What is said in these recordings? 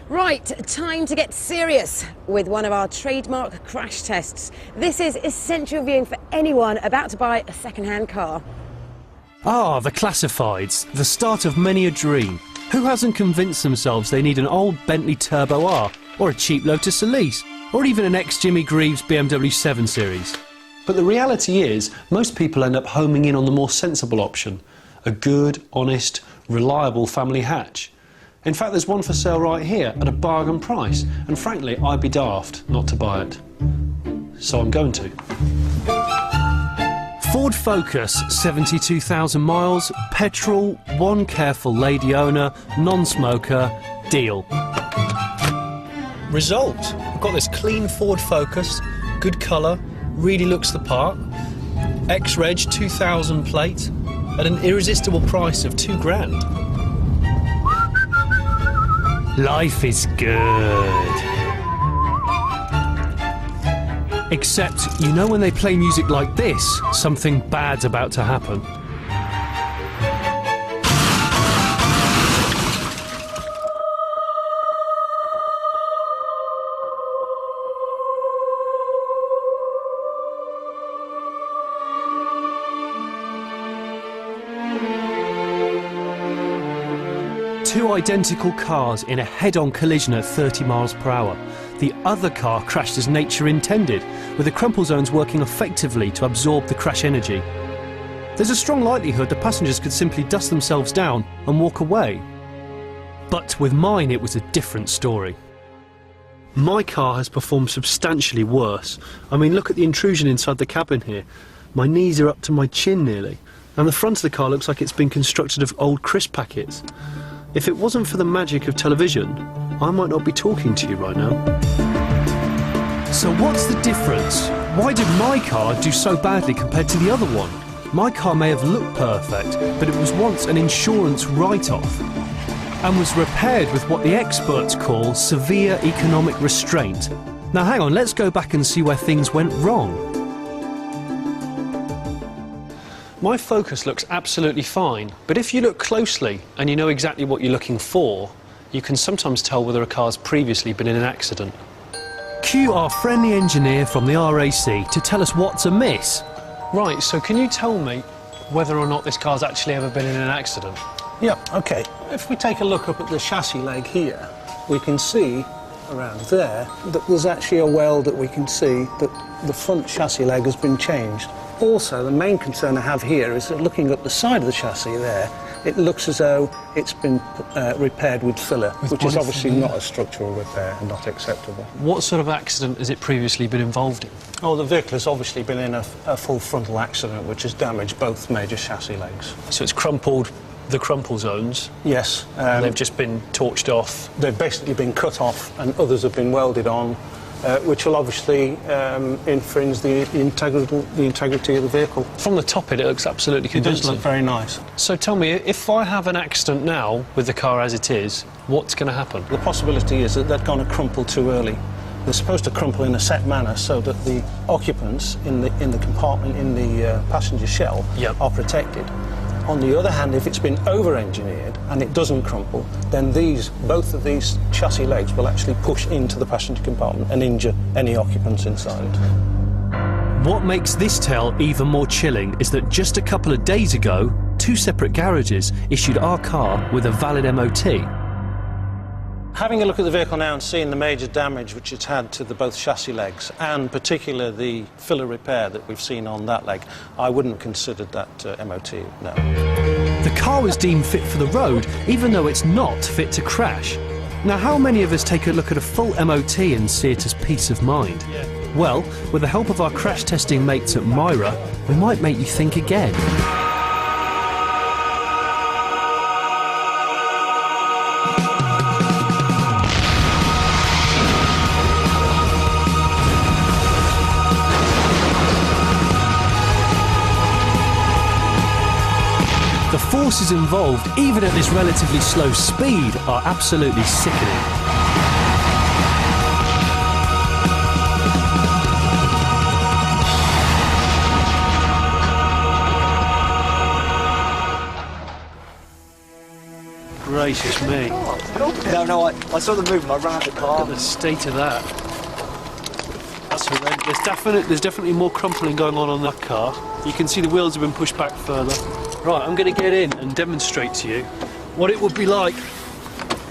Right, time to get serious with one of our trademark crash tests. This is essential viewing for anyone about to buy a second-hand car. Ah, the classifieds, the start of many a dream. Who hasn't convinced themselves they need an old Bentley Turbo R, or a cheap Lotus Elise, or even an ex-Jimmy Greaves BMW 7 Series? But the reality is, most people end up homing in on the more sensible option, a good, honest, reliable family hatch. In fact, there's one for sale right here at a bargain price, and frankly, I'd be daft not to buy it. So I'm going to. Ford Focus, 72,000 miles, petrol, one careful lady owner, non-smoker, deal. Result, I've got this clean Ford Focus, good colour, really looks the part, ex-reg 2000 plate, at an irresistible price of £2,000. Life is good. Except, you know when they play music like this, something bad's about to happen. Two identical cars in a head-on collision at 30 miles per hour. The other car crashed as nature intended, with the crumple zones working effectively to absorb the crash energy. There's a strong likelihood the passengers could simply dust themselves down and walk away. But with mine it was a different story. My car has performed substantially worse. I mean, look at the intrusion inside the cabin here. My knees are up to my chin nearly, and the front of the car looks like it's been constructed of old crisp packets. If it wasn't for the magic of television, I might not be talking to you right now. So what's the difference? Why did my car do so badly compared to the other one? My car may have looked perfect, but it was once an insurance write-off and was repaired with what the experts call severe economic restraint. Now hang on, let's go back and see where things went wrong. My Focus looks absolutely fine, but if you look closely and you know exactly what you're looking for, you can sometimes tell whether a car's previously been in an accident. Cue our friendly engineer from the RAC to tell us what's amiss. Right, so can you tell me whether or not this car's actually ever been in an accident? Yeah, OK. If we take a look up at the chassis leg here, we can see around there that there's actually a weld that we can see that the front chassis leg has been changed. Also, the main concern I have here is that looking up the side of the chassis there, it looks as though it's been repaired with filler, which is obviously not a structural repair and not acceptable. What sort of accident has it previously been involved in? Oh, the vehicle has obviously been in a full frontal accident, which has damaged both major chassis legs. So it's crumpled the crumple zones? Yes. They've just been torched off? They've basically been cut off and others have been welded on, which will obviously infringe the integrity of the vehicle. From the top it looks absolutely convincing. It does look very nice. So tell me, if I have an accident now with the car as it is, what's going to happen? The possibility is that they're going to crumple too early. They're supposed to crumple in a set manner so that the occupants in the compartment in the passenger shell are protected. On the other hand, if it's been over-engineered and it doesn't crumple, then both of these chassis legs will actually push into the passenger compartment and injure any occupants inside. What makes this tale even more chilling is that just a couple of days ago, two separate garages issued our car with a valid MOT. Having a look at the vehicle now and seeing the major damage which it's had to both chassis legs, and particularly the filler repair that we've seen on that leg, I wouldn't have considered that MOT, no. The car was deemed fit for the road, even though it's not fit to crash. Now, how many of us take a look at a full MOT and see it as peace of mind? Well, with the help of our crash testing mates at Myra, we might make you think again. The forces involved, even at this relatively slow speed, are absolutely sickening. gracious me. No, I saw the movement, I ran out of the car. Look at the state of that. That's horrendous. There's definitely more crumpling going on that car. You can see the wheels have been pushed back further. Right, I'm going to get in and demonstrate to you what it would be like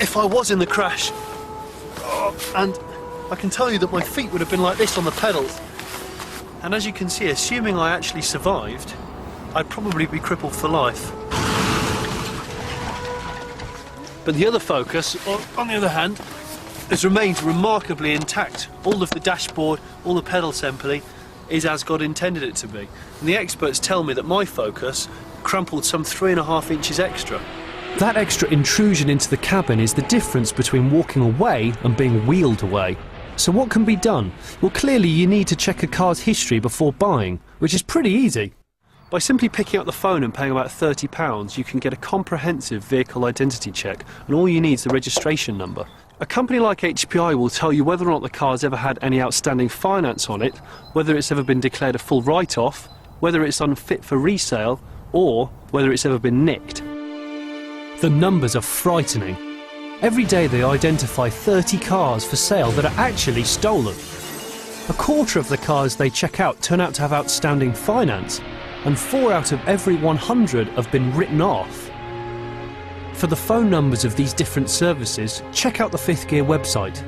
if I was in the crash. And I can tell you that my feet would have been like this on the pedals. And as you can see, assuming I actually survived, I'd probably be crippled for life. But the other Focus, on the other hand, has remained remarkably intact. All of the dashboard, all the pedal assembly is as God intended it to be. And the experts tell me that my Focus crumpled some 3.5 inches extra. That extra intrusion into the cabin is the difference between walking away and being wheeled away. So what can be done? Well, clearly you need to check a car's history before buying, which is pretty easy. By simply picking up the phone and paying about £30, you can get a comprehensive vehicle identity check, and all you need is the registration number. A company like HPI will tell you whether or not the car's ever had any outstanding finance on it, whether it's ever been declared a full write-off, whether it's unfit for resale, or whether it's ever been nicked. The numbers are frightening. Every day they identify 30 cars for sale that are actually stolen. A quarter of the cars they check out turn out to have outstanding finance, and 4 out of every 100 have been written off. For the phone numbers of these different services, check out the Fifth Gear website.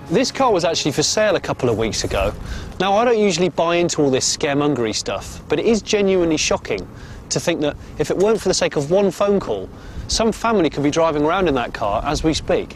This car was actually for sale a couple of weeks ago. Now, I don't usually buy into all this scaremongery stuff, but it is genuinely shocking to think that if it weren't for the sake of one phone call, some family could be driving around in that car as we speak.